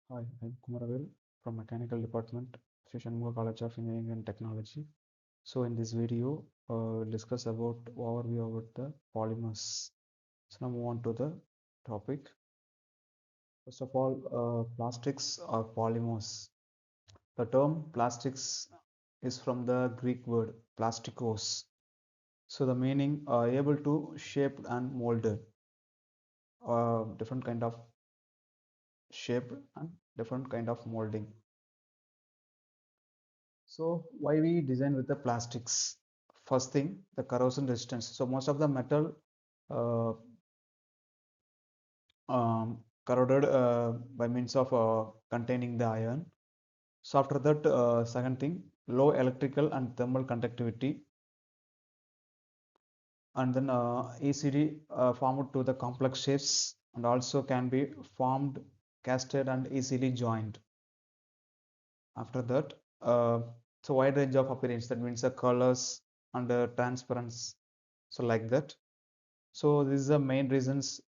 Hi, I'm Kumaravel from Mechanical Department, Sri Shanmugha College of Engineering and Technology. So in this video, we'll discuss about overview about the polymers. So now move on to the topic. First of all, plastics are polymers. The term plastics is from the Greek word plastikos. So the meaning able to shape and molded, different kind of shape and different kind of molding. So why we design with the plastics? First thing, the corrosion resistance. So most of the metal uh, corroded by means of containing the iron. So after that, second thing, low electrical and thermal conductivity, and then easily formed to the complex shapes, and also can be formed, casted, and easily joined. After that, so wide range of appearance. That means the colors and the transparency. So like that. So this is the main reasons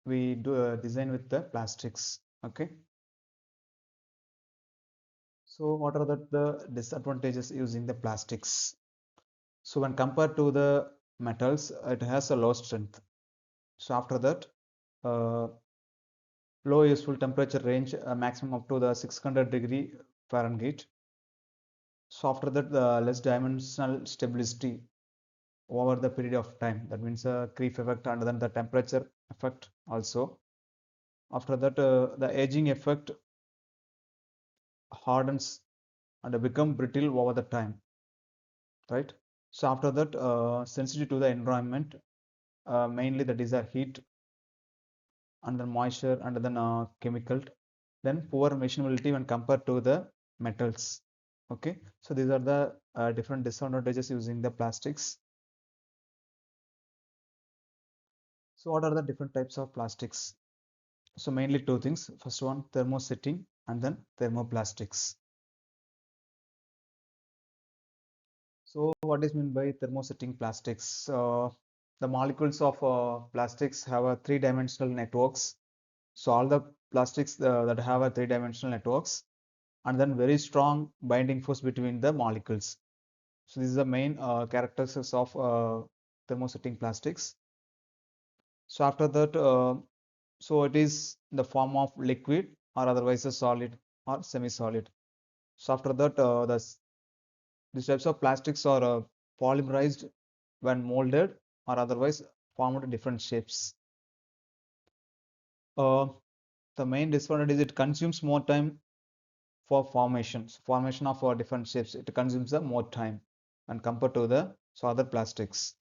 we do design with the plastics. Okay. So what are the disadvantages using the plastics? So when compared to the metals, it has a low strength. So after that, uh, low useful temperature range, maximum up to the 600 degree Fahrenheit. So after that, the less dimensional stability over the period of time. That means a creep effect and then the temperature effect also. After that, the aging effect hardens and become brittle over the time, right? So after that, sensitive to the environment, mainly that is a heat and then moisture and then chemical. Then poor machinability when compared to the metals. Okay, so these are the different disadvantages using the plastics. So what are the different types of plastics? So mainly two things. First one, thermosetting, and then thermoplastics. So what is meant by thermosetting plastics? The molecules of plastics have a three-dimensional networks. So all the plastics that have a three-dimensional networks, and then very strong binding force between the molecules. So this is the main characteristics of thermosetting plastics. So after that, so it is in the form of liquid or otherwise a solid or semi-solid. So after that, these types of plastics are polymerized when molded or otherwise formed in different shapes. Uh, the main disadvantage is it consumes more time for formation of different shapes. It consumes more time when compared to the other plastics.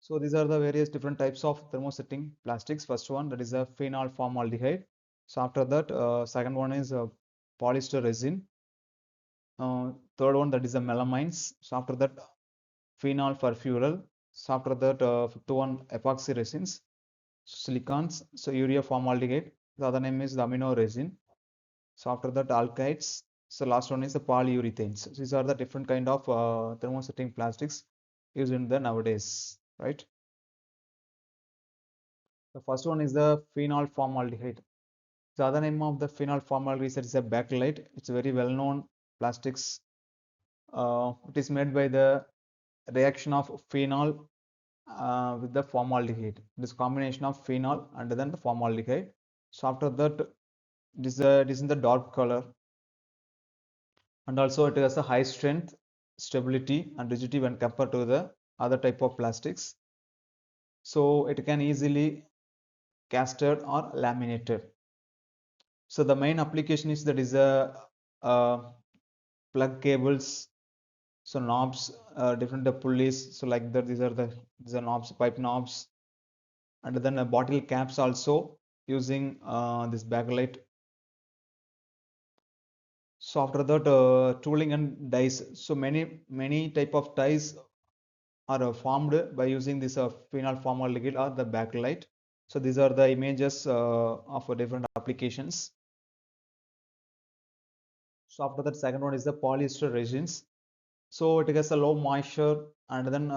So these are the various different types of thermosetting plastics. First one, that is a phenol formaldehyde. So after that, second one is polyester resin. Third one, that is the melamines. So after that, phenol for fuel. So after that, fifth one, epoxy resins, silicons. So urea formaldehyde. The other name is the amino resin. So after that, alkydes. So last one is the polyurethanes. So these are the different kind of thermosetting plastics used in the nowadays, right? The first one is the phenol formaldehyde. The other name of the phenol formaldehyde is a bakelite. It's a very well-known plastics. It is made by the reaction of phenol with the formaldehyde. This combination of phenol and then the formaldehyde. So after that, it is in the dark color, and also it has a high strength, stability, and rigidity when compared to the other type of plastics. So it can easily casted or laminated. So the main application is that is a plug cables, so knobs, different pulleys. So like that, these are knobs, pipe knobs, and then bottle caps also using this bakelite. So after that, tooling and dies. So many type of dies are formed by using this phenol formaldehyde or the bakelite. So these are the images of different applications. So after that, second one is the polyester resins. So it has a low moisture and then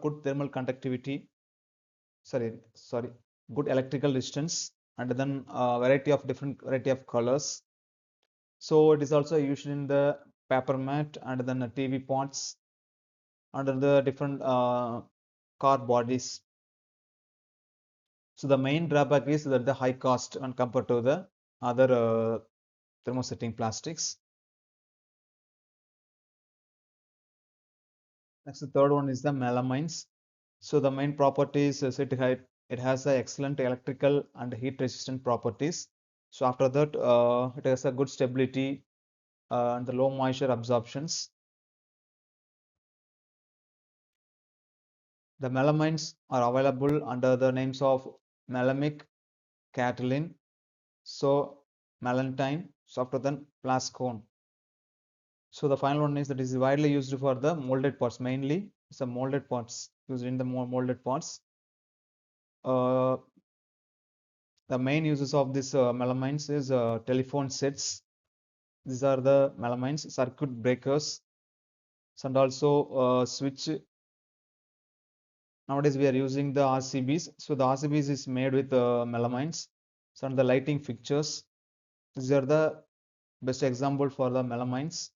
good thermal conductivity. Sorry. good electrical resistance, and then variety of different variety of colors. So it is also used in the paper mat and then TV pots under the different car bodies. So the main drawback is that the high cost when compared to the other thermosetting plastics. Next, the third one is the melamines. So the main properties is it has a excellent electrical and heat resistant properties. So after that, it has a good stability and the low moisture absorptions. The melamines are available under the names of melamic, Catalin, so malantine, so after then plascone. So the final one is that is widely used for the molded parts, mainly some molded parts used in the molded parts. Uh, the main uses of this melamines is telephone sets. These are the melamines, circuit breakers, and also switch. Nowadays we are using the RCBs. So the RCBs is made with melamines. So and the lighting fixtures. These are the best example for the melamines.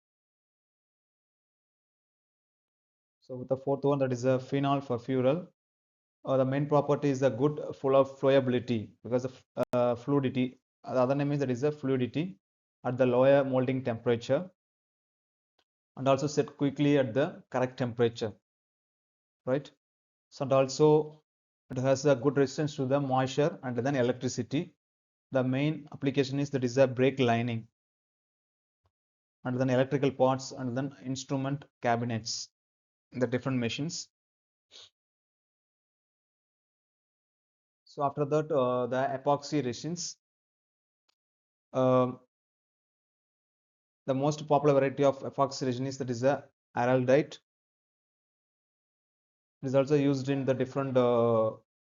So the fourth one, that is a phenol for fuel. The main property is a good full of flowability because of fluidity. The other name is that is a fluidity at the lower molding temperature and also set quickly at the correct temperature, right? So and also it has a good resistance to the moisture and then electricity. The main application is that is a brake lining and then electrical parts and then instrument cabinets in the different machines. So after that, the epoxy resins. Um the most popular variety of epoxy resin is that is a araldite. It is also used in the different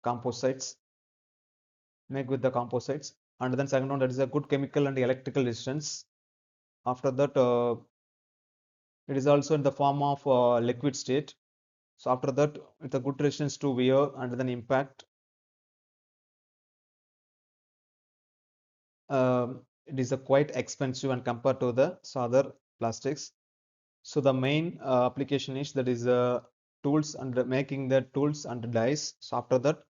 composites, make with the composites. And then second one, that is a good chemical and electrical resistance. After that, it is also in the form of liquid state. So after that, with a good resistance to wear and then impact, it is a quite expensive and compared to the other plastics. So the main application is that is tools and making the tools and dies. So after that,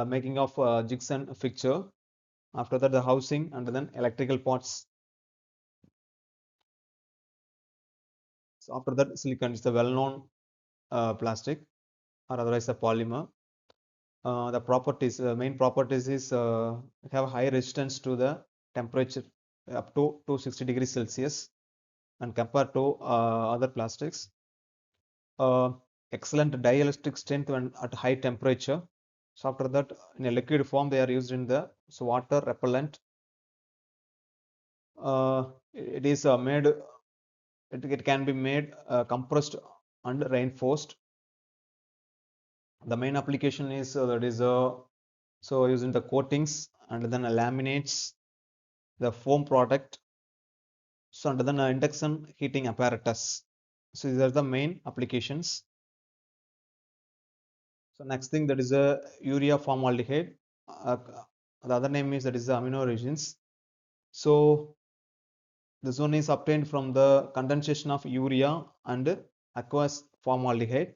making of jigs and fixture. After that, the housing and then electrical parts. So after that, silicon is the well-known plastic or otherwise a polymer. The properties, main properties is have high resistance to the temperature up to 260 degrees Celsius and compared to other plastics. Uh, Excellent dielectric strength when at high temperature. So after that, in a liquid form, they are used in the water repellent. It is made. It can be made compressed and reinforced. The main application is that is so using the coatings and then laminates, the foam product, so and then induction heating apparatus. So these are the main applications. So next thing, that is a urea formaldehyde. Uh, the other name is that is the amino resins. So this one is obtained from the condensation of urea and aqueous formaldehyde.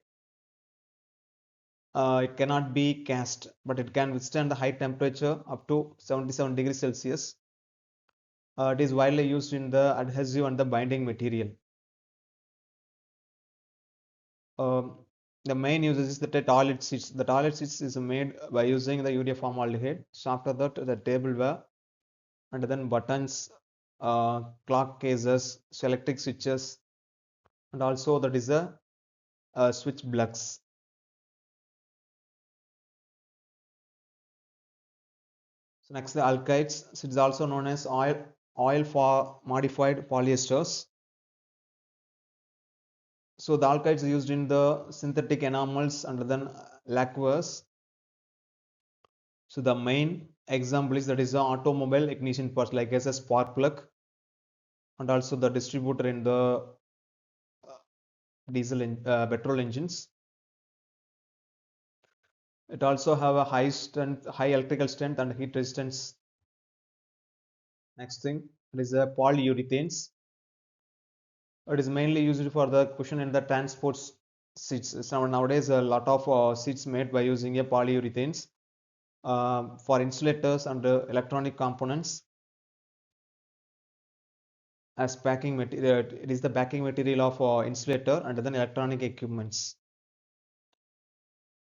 It cannot be cast, but it can withstand the high temperature up to 77 degrees Celsius. It is widely used in the adhesive and the binding material. Um, the main uses is the toilet seats. The toilet seats is made by using the urea formaldehyde. So after that, the tableware and then buttons, clock cases, so electric switches, and also that is a switch plugs. So next, the alkydes. So it is also known as oil for modified polyesters. So the alkydes are used in the synthetic enamels and then lacquers. So the main example is that is the automobile ignition parts like as a spark plug and also the distributor in the petrol engines. It also have a high strength, high electrical strength and heat resistance. Next thing, it is a polyurethanes. It is mainly used for the cushion and the transport seats. So nowadays, a lot of seats made by using a polyurethanes for insulators and electronic components as packing material. It is the backing material of insulator and then electronic equipments.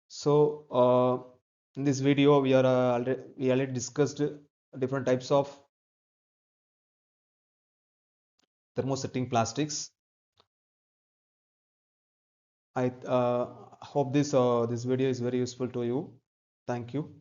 So in this video, we already discussed different types of thermosetting plastics. I hope this video is very useful to you. Thank you.